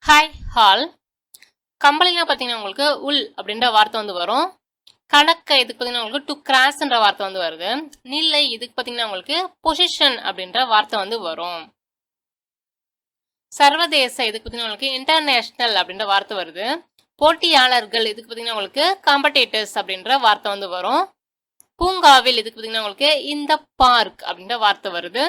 Hi hall. கம்பளிலாம் பார்த்தீங்கன்னா உங்களுக்கு உல் அப்படின்ற வார்த்தை வந்து வரும். கணக்க இதுக்கு பார்த்தீங்கன்னா உங்களுக்கு டு கிராஸ்ன்ற வார்த்தை வந்து வருது. நிலை இதுக்கு பார்த்தீங்கன்னா உங்களுக்கு பொசிஷன் அப்படின்ற வார்த்தை வந்து வரும். சர்வதேச இதுக்கு பார்த்தீங்கன்னா உங்களுக்கு இன்டர்நேஷனல் அப்படின்ற வார்த்தை வருது. போட்டியாளர்கள் இதுக்கு பார்த்தீங்கன்னா உங்களுக்கு காம்படேட்டர்ஸ் அப்படின்ற வார்த்தை வந்து வரும். பூங்காவில் இதுக்கு பார்த்தீங்கன்னா உங்களுக்கு இந்த பார்க் அப்படின்ற வார்த்தை வருது.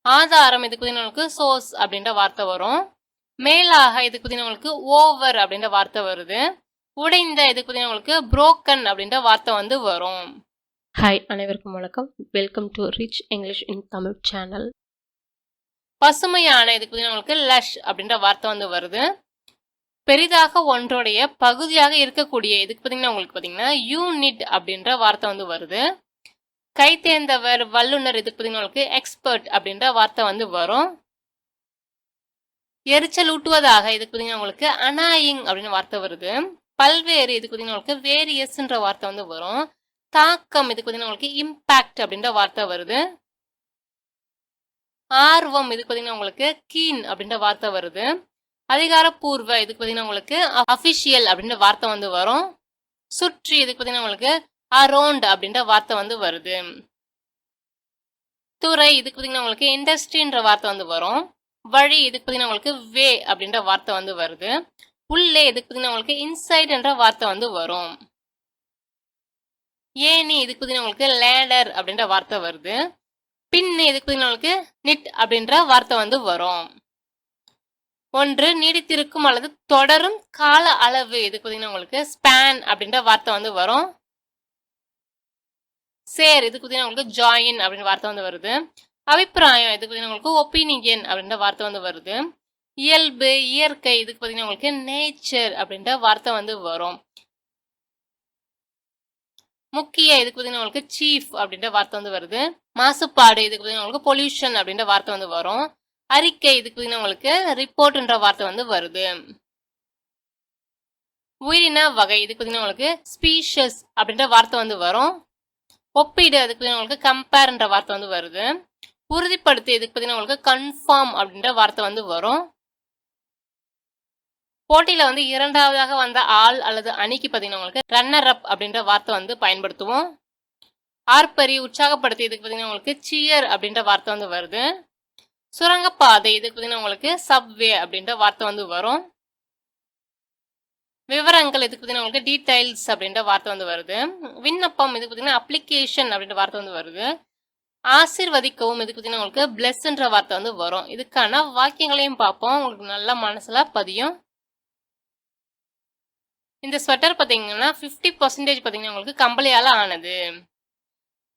ஆதாரம் இதுக்கு பார்த்தீங்கன்னா உங்களுக்கு சோர்ஸ் அப்படின்ற வார்த்தை வரும். மேலாக இதுக்கு பார்த்தீங்கன்னா உங்களுக்கு ஓவர் அப்படின்ற வார்த்தை வருது. உடைந்த இதுக்கு பார்த்தீங்கன்னா உங்களுக்கு புரோக்கன் அப்படின்ற வார்த்தை வந்து வரும். ஹாய், அனைவருக்கும் வணக்கம். Welcome to rich English in Tamil channel. பசுமையான இதுக்கு பார்த்தீங்கன்னா உங்களுக்கு லஷ் அப்படின்ற வார்த்தை வந்து வருது. பெரிதாக ஒன்றுடைய பகுதியாக இருக்கக்கூடிய இதுக்கு பார்த்தீங்கன்னா உங்களுக்கு பார்த்தீங்கன்னா யூனிட் அப்படின்ற வார்த்தை வந்து வருது. கைத்தேர்ந்தவர் வல்லுநர் இதுக்கு பார்த்தீங்கன்னா உங்களுக்கு எக்ஸ்பர்ட் அப்படின்ற வார்த்தை வந்து வரும். எரிச்சல் ஊட்டுவதாக இதுக்கு பார்த்தீங்கன்னா உங்களுக்கு அனாயிங் அப்படின்னு வார்த்தை வருது. பல்வேறு இதுக்கு பார்த்தீங்கன்னா உங்களுக்கு வேரியஸ்ன்ற வார்த்தை வந்து வரும். தாக்கம் இதுக்கு பார்த்தீங்கன்னா உங்களுக்கு இம்பாக்ட் அப்படின்ற வார்த்தை வருது. ஆர்வம் இதுக்கு பார்த்தீங்கன்னா உங்களுக்கு கீன் அப்படின்ற வார்த்தை வருது. அதிகாரப்பூர்வ இதுக்கு பார்த்தீங்கன்னா உங்களுக்கு அஃபிஷியல் அப்படின்ற வார்த்தை வந்து வரும். சுற்றி இதுக்கு பார்த்தீங்கன்னா உங்களுக்கு அரௌண்ட் அப்படின்ற வார்த்தை வந்து வருது. துறை இதுக்கு பார்த்தீங்கன்னா உங்களுக்கு இண்டஸ்ட்ரின்ற வார்த்தை வந்து வரும். வழி இதுக்கு பார்த்தீங்கன்னா உங்களுக்கு வே அப்படின்ற வார்த்தை வந்து வருது. உள்ளே இதுக்கு பார்த்தீங்கன்னா உங்களுக்கு இன்சைட் என்ற வார்த்தை வந்து வரும். ஏனி இதுக்கு பார்த்தீங்கன்னா உங்களுக்கு லேடர் அப்படின்ற வார்த்தை வருது. பின்னு இதுக்கு பார்த்தீங்கன்னா உங்களுக்கு நிட் அப்படின்ற வார்த்தை வந்து வரும். ஒன்று நீடித்திருக்கும் அல்லது தொடரும் கால அளவு இதுக்கு பார்த்தீங்கன்னா உங்களுக்கு ஸ்பேன் அப்படின்ற வார்த்தை வந்து வரும். சேர் இதுக்கு பார்த்தீங்கன்னா உங்களுக்கு ஜாயின் அப்படின்ற வார்த்தை வந்து வருது. அபிப்பிராயம் இதுக்கு பார்த்தீங்கன்னா உங்களுக்கு ஒப்பீனியன் அப்படின்ற வார்த்தை வந்து வருது. இயல்பு இயற்கை இதுக்கு பார்த்தீங்கன்னா உங்களுக்கு நேச்சர் அப்படின்ற வார்த்தை வந்து வரும். முக்கிய இதுக்கு பார்த்தீங்கன்னா உங்களுக்கு சீஃப் அப்படின்ற வார்த்தை வந்து வருது. மாசுபாடு இதுக்கு பார்த்தீங்கன்னா உங்களுக்கு பொல்யூஷன் அப்படின்ற வார்த்தை வந்து வரும். அறிக்கை இதுக்கு பார்த்தீங்கன்னா உங்களுக்கு ரிப்போர்ட்ன்ற வார்த்தை வந்து வருது. உயிரின வகை இதுக்கு பார்த்தீங்கன்னா உங்களுக்கு ஸ்பீஷஸ் அப்படின்ற வார்த்தை வந்து வரும். ஒப்பீடு அதுக்கு பார்த்தீங்கன்னா உங்களுக்கு கம்பேர்ன்ற வார்த்தை வந்து வருது. உறுதிப்படுத்தி இதுக்கு பார்த்தீங்கன்னா உங்களுக்கு கன்ஃபார்ம் அப்படின்ற வார்த்தை வந்து வரும். போட்டியில வந்து இரண்டாவதாக வந்த ஆள் அல்லது அணிக்கு பார்த்தீங்கன்னா உங்களுக்கு ரன்னர் அப் அப்படின்ற வார்த்தை வந்து பயன்படுத்துவோம். ஆர்ப்பரி உற்சாகப்படுத்தி இதுக்கு பார்த்தீங்கன்னா உங்களுக்கு சியர் அப்படின்ற வார்த்தை வந்து வருது. சுரங்கப்பாதை இதுக்கு பார்த்தீங்கன்னா உங்களுக்கு சப்வே அப்படின்ற வார்த்தை வந்து வரும். விவரங்கள் இதுக்கு பார்த்தீங்கன்னா உங்களுக்கு டீடைல்ஸ் அப்படின்ற வார்த்தை வந்து வருது. விண்ணப்பம் இதுக்கு பார்த்தீங்கன்னா அப்ளிகேஷன் அப்படின்ற வார்த்தை வந்து வருது. ஆசீர்வதிக்கவும் இதுக்கு பார்த்தீங்கன்னா உங்களுக்கு பிளஸ்ன்ற வார்த்தை வந்து வரும். இதுக்கான வாக்கியங்களையும் பார்ப்போம், உங்களுக்கு நல்லா மனசுல பதியும். இந்த ஸ்வெட்டர் பார்த்தீங்கன்னா 50% பார்த்தீங்கன்னா உங்களுக்கு கம்பளியால ஆனது.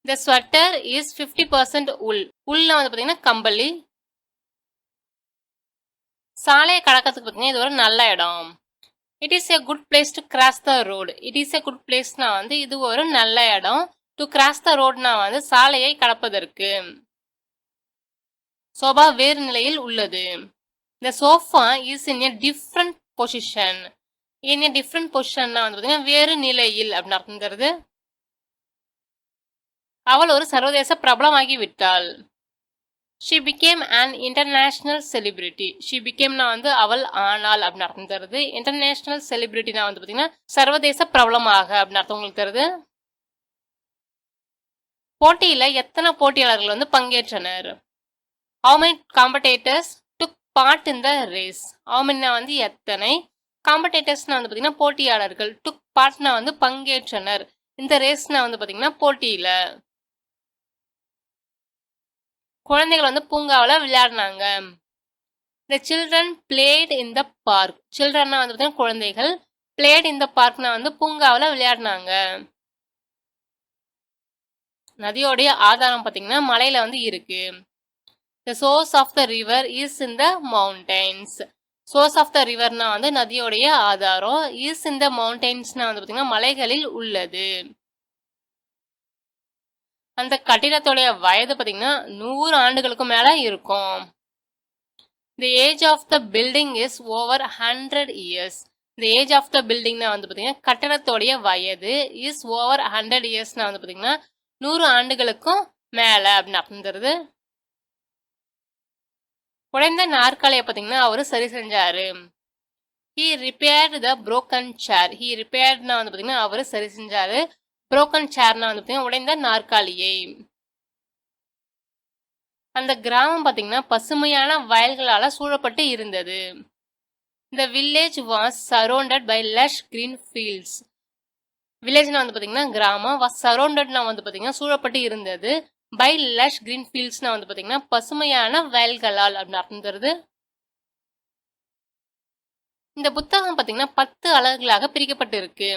இந்த ஸ்வெட்டர் இஸ் 50% உல். உள்ள வந்து பார்த்தீங்கன்னா கம்பளி. சாலையை கடக்கிறதுக்கு பார்த்தீங்கன்னா இது ஒரு நல்ல இடம். It is a good place to cross the road. It is a good பிளேஸ்னா வந்து இது ஒரு நல்ல இடம். டு கிராஸ் த ரோட்னா வந்து சாலையை கடப்பதற்கு. சோபா வேறு நிலையில் உள்ளது. இந்த sofa is in a different position. In a different பொசிஷன்னா வந்து பார்த்தீங்கன்னா வேறு நிலையில் அப்படின்னு அர்த்தங்கிறது. அவள் ஒரு சர்வதேச பிரபலமாகி விட்டாள். She became an international celebrity. She பிகேம்னா வந்து அவள் ஆனாள் அப்படின்னு அர்த்தம் தருது. இன்டர்நேஷனல் செலிபிரிட்டினா வந்து பார்த்தீங்கன்னா சர்வதேச பிரபலமாக அப்படின்னு அர்த்தம் உங்களுக்கு தருது. போட்டியில எத்தனை போட்டியாளர்கள் வந்து பங்கேற்றனர்? How many competitors took part in the race? How many வந்து எத்தனை, காம்படேட்டர்ஸ்னா வந்து பார்த்தீங்கன்னா போட்டியாளர்கள், took partனா வந்து பங்கேற்றனர், இந்த ரேஸ்னா வந்து பார்த்தீங்கன்னா போட்டியில. குழந்தைகள் வந்து பூங்காவில் விளையாடினாங்க. The children played in the park. சில்ட்ரன்னா வந்து பார்த்தீங்கன்னா குழந்தைகள், played in the parkனா வந்து பூங்காவில் விளையாடினாங்க. நதியோடைய ஆதாரம் பார்த்தீங்கன்னா மலையில வந்து இருக்கு. The source of the river is in the mountains. Source of the riverனா வந்து நதியோடைய ஆதாரம். is in the mountainsனா வந்து பார்த்தீங்கன்னா மலைகளில் உள்ளது. அந்த கட்டிடத்துடைய வயது பார்த்தீங்கன்னா 100 ஆண்டுகளுக்கு மேல இருக்கும். The age of the building is over 100 years. The age of the buildingனா வந்து பார்த்தீங்கன்னா கட்டிடத்துடைய வயது is over 100 yearsனா வந்து பார்த்தீங்கன்னா 100 ஆண்டுகளுக்கும் மேல அப்படின்னு அர்த்தம் தருது. உடைந்த நாற்காலியை பார்த்தீங்கன்னா அவரு சரி செஞ்சாரு. He repaired the broken chair. He repairedனா வந்து பார்த்தீங்கன்னா அவரு சரி செஞ்சாரு. broken chairனா வந்து பார்த்தீங்கன்னா உடைந்த நாற்காலியை. அந்த கிராமம் பார்த்தீங்கன்னா பசுமையான வயல்களால சூழப்பட்டு இருந்தது. The village was surrounded by lush green fields. வில்லேஜ்னா வந்து பார்த்தீங்கன்னா கிராமம், was surroundedனா வந்து பார்த்தீங்கன்னா சூழப்பட்டு இருந்தது. by lush green fieldsனா வந்து பார்த்தீங்கன்னா பசுமையான வயல்களால் அப்படின்னு அர்த்தம் தருது. இந்த புத்தகம் பார்த்தீங்கன்னா 10 அலகுகளாக பிரிக்கப்பட்டு இருக்கு.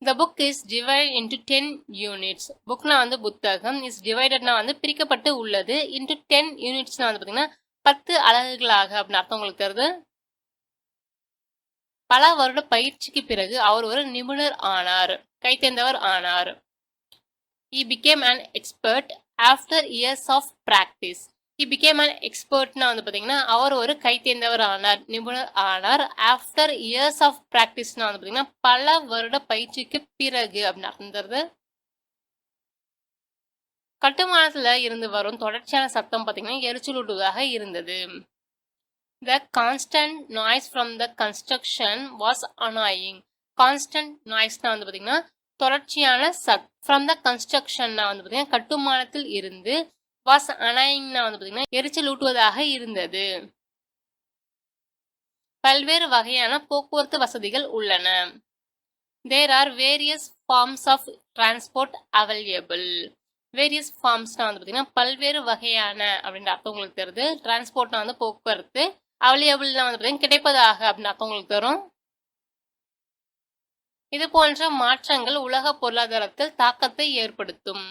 The book is divided into 10 units. புக்னா வந்து புத்தகம், is dividedனா வந்து பிரிக்கப்பட்டு உள்ளது, into 10 unitsனா வந்து பார்த்தீங்கன்னா 10 அலகுகளாக அப்படின்னு அர்த்தம் உங்களுக்கு தருது. பல வருட பயிற்சிக்கு பிறகு அவர் ஒரு நிபுணர் ஆனார், கைத்தேர்ந்தவர் ஆனார். He became an expert after years of practice. He became an expertனா வந்து பார்த்தீங்கன்னா அவர் ஒரு கைத்தேர்ந்தவர் ஆனார், நிபுணர் ஆனார். after years of practiceனா வந்து பார்த்தீங்கன்னா பல வருட பயிற்சிக்கு பிறகு அப்படின்னு அர்த்தம் தருது. கட்டுமானத்துல இருந்து வரும் தொடர்ச்சியான சத்தம் பார்த்தீங்கன்னா எரிச்சலூட்டுவதாக இருந்தது. The constant noise from the construction was annoying. Constant noise-னா வந்து பார்த்தீங்கன்னா தொடர்ச்சியான from the construction-னா வந்து பார்த்தீங்கன்னா கட்டுமானத்தில் இருந்து, was annoying-னா வந்து பார்த்தீங்கன்னா எரிச்சலூட்டுவதாக இருந்தது. பல்வேறு வகையான போக்குவரத்து வசதிகள் உள்ளன. There are various forms of transport available. Various forms-னா வந்து பார்த்தீங்கன்னா பல்வேறு வகையான அப்படின்ற அர்த்தம் உங்களுக்கு தருது. டிரான்ஸ்போர்ட்னா வந்து போக்குவரத்து, அவைலபிள்னா வந்து பார்த்தீங்கன்னா கிடைப்பதாக அப்படின்னு அர்த்தம் உங்களுக்கு தரும். இது போன்ற மாற்றங்கள் உலக பொருளாதாரத்தில் தாக்கத்தை ஏற்படுத்தும்.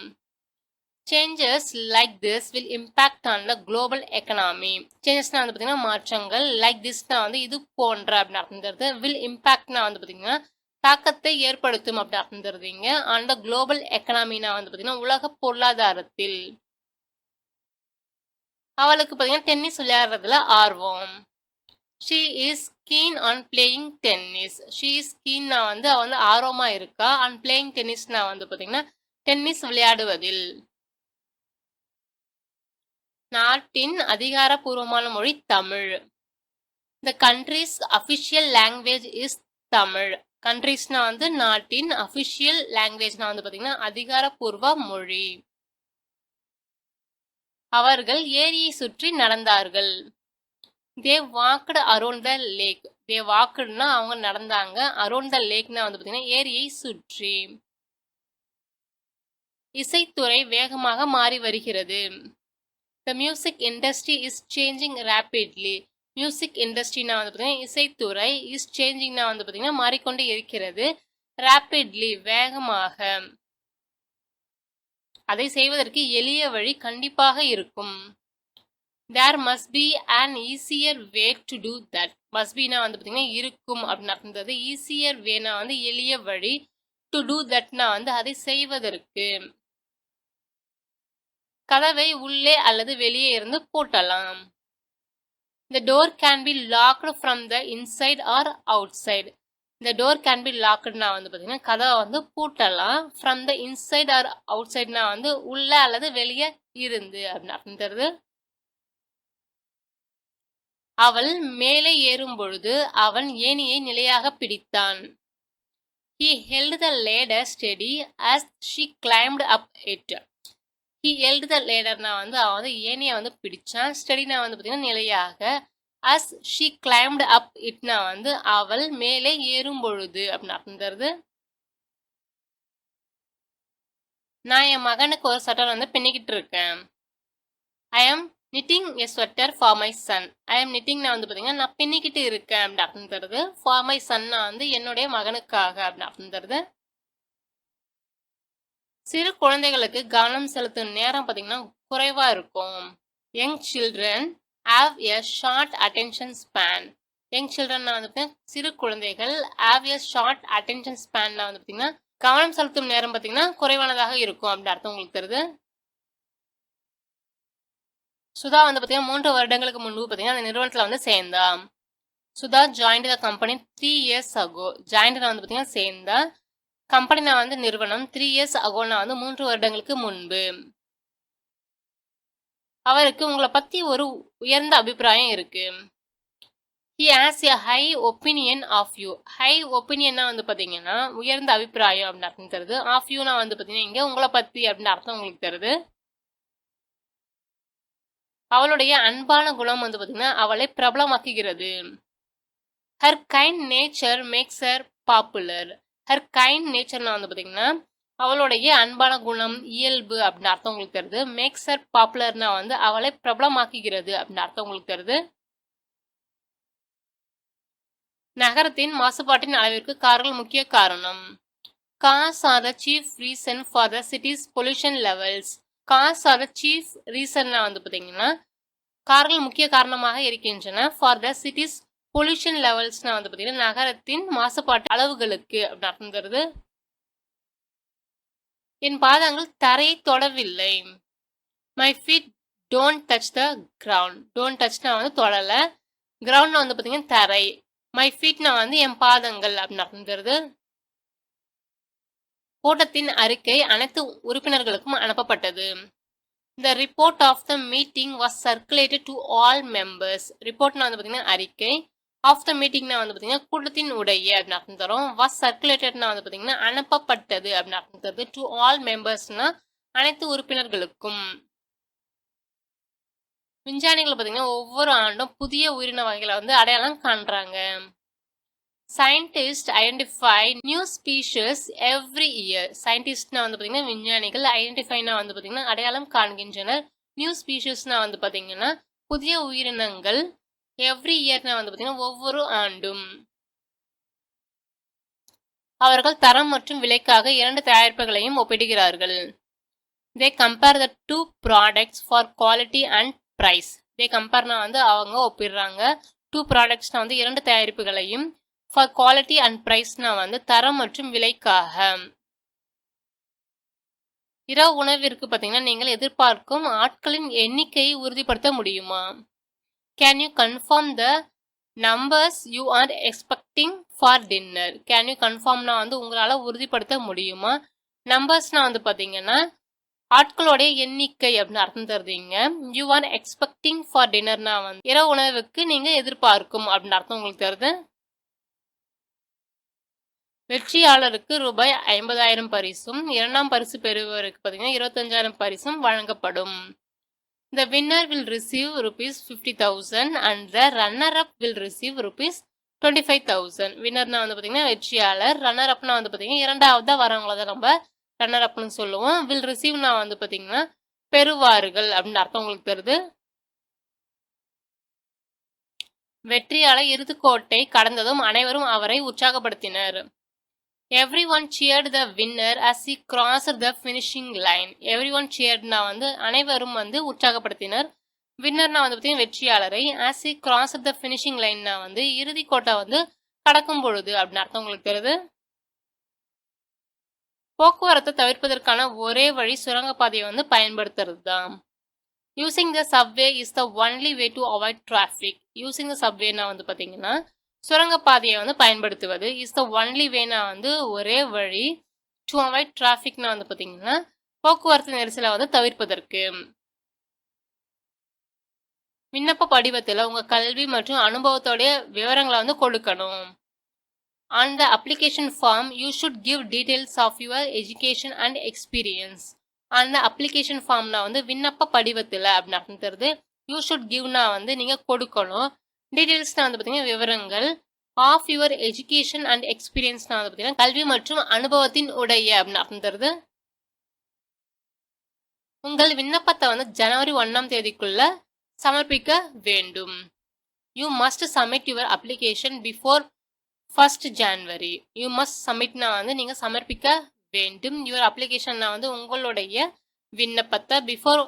Changes like this will impact on the global economy. Changesனா வந்து பார்த்தீங்கன்னா மாற்றங்கள், like thisனா வந்து இது போன்ற அப்படின்னு அர்த்தம் தருது. will impactனா வந்து பார்த்தீங்கன்னா தாக்கத்தை ஏற்படுத்தும் அப்படின்னு அர்த்தம் தருதுங்க. on the global economyனா வந்து பார்த்தீங்கன்னா உலக பொருளாதாரத்தில். அவளுக்கு பார்த்தீங்கன்னா டென்னிஸ் விளையாடுறதுல ஆர்வம். She is keen on playing tennis. She is keenனா வந்து அவ வந்து ஆர்வமா இருக்கா. on playing tennisனா வந்து பார்த்தீங்கன்னா டென்னிஸ் விளையாடுவதில். நாட்டின் அதிகாரப்பூர்வமான மொழி Tamil. The country's official language is Tamil. கண்ட்ரிஸ்னா வந்து நாட்டின், அஃபிஷியல் லாங்குவேஜ்னா வந்து பார்த்தீங்கன்னா அதிகாரப்பூர்வ மொழி. அவர்கள் ஏரியை சுற்றி நடந்தார்கள். They walked around the lake. They walkedனா அவங்க நடந்தாங்க. around the lakeனா வந்து பார்த்தீங்கன்னா ஏரியை சுற்றி. இசைத்துறை வேகமாக மாறி வருகிறது. The music industry is changing rapidly. Music இண்டஸ்ட்ரினா வந்து பார்த்தீங்கன்னா இசைத்துறை, is changingனா வந்து பார்த்தீங்கன்னா மாறிக்கொண்டே இருக்கிறது. rapidly வேகமாக. அதை செய்வதற்கு எளிய வழி கண்டிப்பாக இருக்கும். There must be an easier way to do that. must beனா வந்து பார்த்தீங்கன்னா இருக்கும் அப்படின்னு அர்த்தம். easier wayனா வந்து எளிய வழி, to do thatனா வந்து அதை செய்வதற்கு. கதவை உள்ளே அல்லது வெளியே இருந்து பூட்டலாம். The door can be locked from the inside or outside. The door can be lockedனா வந்து பார்த்தீங்கன்னா கதவை வந்து பூட்டலாம். from the inside or outsideனா வந்து உள்ள அல்லது வெளியே இருந்து அப்படின்னு அர்த்தம் தருது. அவள் மேலே ஏறும் பொழுது அவன் ஏணியை நிலையாக பிடித்தான். He held the ladder steady as she climbed up it. He held the ladderனா வந்து அவன் வந்து ஏணியை வந்து பிடிச்சான். ஸ்டெடினா வந்து பார்த்தீங்கன்னா நிலையாக. as she climbed up itனா வந்து அவள் மேலே ஏறும் பொழுது அப்படின்னு அர்த்தம் தருது. நான் என் மகனுக்கு ஒரு ஸ்வெட்டர் வந்து பின்னிக்கிட்டு இருக்கேன். I am knitting a sweater for my son. I am knittingனா வந்து பார்த்தீங்கன்னா நான் பின்னிக்கிட்டு இருக்கேன் அப்படின்னு அர்த்தம் தருது. for my sonனா வந்து என்னுடைய மகனுக்காக அப்படின்னு அர்த்தம் தருது. சிறு குழந்தைகளுக்கு கவனம் செலுத்தும் நேரம் பார்த்தீங்கன்னா குறைவா இருக்கும். young children have a short attention span. young childrenனா வந்து சிறு குழந்தைகள் have a short attention spanனா வந்து பார்த்தீங்கன்னா கவனம் செலுத்தும் நேரம் பார்த்தீங்கன்னா குறைவானதாக இருக்கும் அப்படின்னு அர்த்தம் உங்களுக்கு தருது. சுதா வந்து பார்த்தீங்கன்னா 3 வருடங்களுக்கு முன்பு பார்த்தீங்கன்னா அந்த நிறுவனத்தில் வந்து சேர்ந்தா. Sudha joint the company 3 years ago. ஜாயின்ட்னா வந்து பார்த்தீங்கன்னா சேர்ந்தா. கம்பெனினா வந்து நிறுவனம். 3 years agoனா வந்து 3 வருடங்களுக்கு முன்பு. அவருக்கு உங்களை பத்தி ஒரு உயர்ந்த அபிப்பிராயம் இருக்கு. He has a high opinion of you. High ஒப்பீனியன்னா வந்து பாத்தீங்கன்னா உயர்ந்த அபிப்பிராயம் அப்படின்னு அர்த்தம் தருது. ஆஃப் யூனா வந்து பாத்தீங்கன்னா இங்க உங்களை பத்தி அப்படின்னு அர்த்தம் உங்களுக்கு தருது. அவளுடைய அன்பான குணம் வந்து பாத்தீங்கன்னா அவளை பிரபலமாக்குகிறது. Her kind nature makes her popular. Her kind நேச்சர்னா வந்து பாத்தீங்கன்னா அவளுடைய அன்பான குணம் இயல்பு அப்படின்னு அர்த்தம் உங்களுக்கு தருது. மேக்ஸ் ஹர் பாப்புலர்னா வந்து அவளை பிரபலமாக்குகிறது அப்படின்னு அர்த்தம் உங்களுக்கு தருது. நகரத்தின் மாசுபாட்டின் அளவிற்கு கார்கள் முக்கிய காரணம். Cars are the chief reason for the city's pollution levels. Cars are the chief reason வந்து பாத்தீங்கன்னா கார்கள் முக்கிய காரணமாக இருக்கின்றன. For the city's pollution levels வந்து பாத்தீங்கன்னா நகரத்தின் மாசுபாட்டு அளவுகளுக்கு அப்படின்னு அர்த்தம் தருது. என் பாதங்கள் தரையை தொடவில்லை. My feet don't touch the ground. Don't touchனா வந்து தொடல. கிரவுண்ட்ல வந்து பாத்தீங்கன்னா தரை. மை ஃபீட்னா வந்து என் பாதங்கள் அப்படின்னு அர்த்தம் தருது. கூட்டத்தின் அறிக்கை அனைத்து உறுப்பினர்களுக்கும் அனுப்பப்பட்டது. The report of the meeting was circulated to all members. ரிப்போர்ட்னா வந்து பாத்தீங்கன்னா அறிக்கை. ஆஃப் த மீட்டிங்னா வந்து பாத்தீங்கன்னா கூட்டத்தின் உடைய அப்படின்னு அர்த்தம் தரும். was circulatedனா வந்து பாத்தீங்கன்னா அனுப்பப்பட்டது அப்படின்னு அர்த்தம் தருது. to all membersனா அனைத்து உறுப்பினர்களுக்கும். விஞ்ஞானிகள் பாத்தீங்கன்னா ஒவ்வொரு ஆண்டும் புதிய உயிரின வகைகளை வந்து அடையாளம் காண்றாங்க. Scientists identify new species every year. Scientistனா வந்து பாத்தீங்கன்னா விஞ்ஞானிகள், ஐடென்டிஃபைனா வந்து பாத்தீங்கன்னா அடையாளம் காண்கின்றனர். நியூ ஸ்பீஷிஸ்னா வந்து பாத்தீங்கன்னா புதிய உயிரினங்கள். எவ்ரி இயர்னா வந்து பாத்தீங்கன்னா ஒவ்வொரு ஆண்டும். அவர்கள் தரம் மற்றும் விலைக்காக 2 தயாரிப்புகளையும் ஒப்பிடுகிறார்கள். They compare the 2 products for quality and price. They compareனா வந்து அவங்க ஒப்பிடுறாங்க. 2 productsனா வந்து 2 தயாரிப்புகளையும். For quality and priceனா வந்து தரம் மற்றும் விலைக்காக. இரவு உணவிற்கு பாத்தீங்கன்னா நீங்கள் எதிர்பார்க்கும் ஆட்களின் எண்ணிக்கையை உறுதிப்படுத்த முடியுமா? Can you confirm the numbers you are expecting for dinner? Can you confirmனா வந்து உங்களால உறுதிப்படுத்த முடியுமா? நம்பர்ஸ்னா வந்து பாத்தீங்கன்னா ஆட்களுடைய எண்ணிக்கை அப்படின்னு அர்த்தம் தருதுங்க. You are expecting for dinnerனா வந்து இரவு உணவுக்கு நீங்க எதிர்பார்க்கும் அப்படின்னு அர்த்தம் உங்களுக்கு தருது. வெற்றியாளருக்கு ரூபாய் 50,000 பரிசும் 2ஆம் பரிசு பெறுபவருக்கு பாத்தீங்கன்னா 25,000 பரிசும் வழங்கப்படும். The winner will receive ₹50,000 and the runner-up will receive ₹25,000. வின்னர்னா வந்து பாத்தீங்கன்னா வெற்றியாளர், ரன்னர் அப்னா வந்து பாத்தீங்கன்னா இரண்டாவதா வரவங்கள தான் நம்ம ரன்னர் அப்னு சொல்லுவோம். will receiveனா வந்து பாத்தீங்கன்னா பெறுவார்கள் அப்படின்னு அர்த்தம் உங்களுக்கு தருது. வெற்றியாளர் இறுதிக்கோட்டை கடந்ததும் அனைவரும் அவரை உற்சாகப்படுத்தினர். Everyone cheered the winner as he crossed the finishing line. Everyone cheeredனா வந்து அனைவரும் வந்து உற்சாகப்படுத்தினர். வின்னர்னா வந்து பாத்தீங்கன்னா வெற்றியாளரை. as he crossed the finishing lineனா வந்து இறுதிக்கோட்டை வந்து கடக்கும் பொழுது அப்படின்னு அர்த்தம் உங்களுக்கு தருது. போக்குவரத்தை தவிர்ப்பதற்கான ஒரே வழி சுரங்கப்பாதையை வந்து பயன்படுத்துறது தான். Using the subway is the only way to avoid traffic. Using the subwayனா வந்து பாத்தீங்கன்னா சுரங்கப்பாதையை வந்து பயன்படுத்துவது. இஸ் த ஒன்லி வேனா வந்து ஒரே வழி. டு அவாய்ட் டிராஃபிக்னா வந்து பாத்தீங்கன்னா போக்குவரத்து நெரிசலை வந்து தவிர்ப்பதற்கு. விண்ணப்ப படிவத்தில் உங்க கல்வி மற்றும் அனுபவத்தோடைய விவரங்களை வந்து கொடுக்கணும். On the application form, you should give details of your education and experience. On the application formனா வந்து விண்ணப்ப படிவத்தில் அப்படின்னு அர்த்தம் தருது. You should giveனா வந்து நீங்க கொடுக்கணும். டீடைல்ஸ்னா வந்து பாத்தீங்கன்னா விவரங்கள். ஆஃப் யுவர் எஜுகேஷன் அண்ட் எக்ஸ்பீரியன்ஸ்னா வந்து பாத்தீங்கன்னா கல்வி மற்றும் அனுபவத்தின் உடைய அப்படின்னு அர்த்தம் தருது. உங்கள் விண்ணப்பத்தை வந்து ஜனவரி 1ஆம் தேதிக்குள்ள சமர்ப்பிக்க வேண்டும். You must submit your application before 1st January. You must சப்மிட்னா வந்து நீங்க சமர்ப்பிக்க வேண்டும். யுவர் அப்ளிகேஷன்னா வந்து உங்களுடைய விண்ணப்பத்தை பிஃபோர்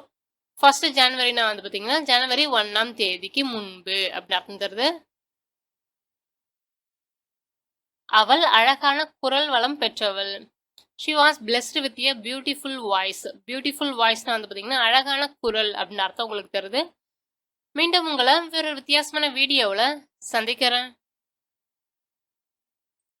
1st Januaryனா வந்து பாத்தீங்கன்னா ஜனவரி 1ஆம் தேதிக்கு முன்பு அப்படி அர்த்தம் தருது. அவள் அழகான குரல் வளம் பெற்றவள். She was blessed with a beautiful voice. Beautiful voiceனா வந்து பாத்தீங்கன்னா அழகான குரல் அப்படின்னு அர்த்தம் உங்களுக்கு தருது. மீண்டும் உங்களை வேற வித்தியாசமான வீடியோவில் சந்திக்கிறேன்.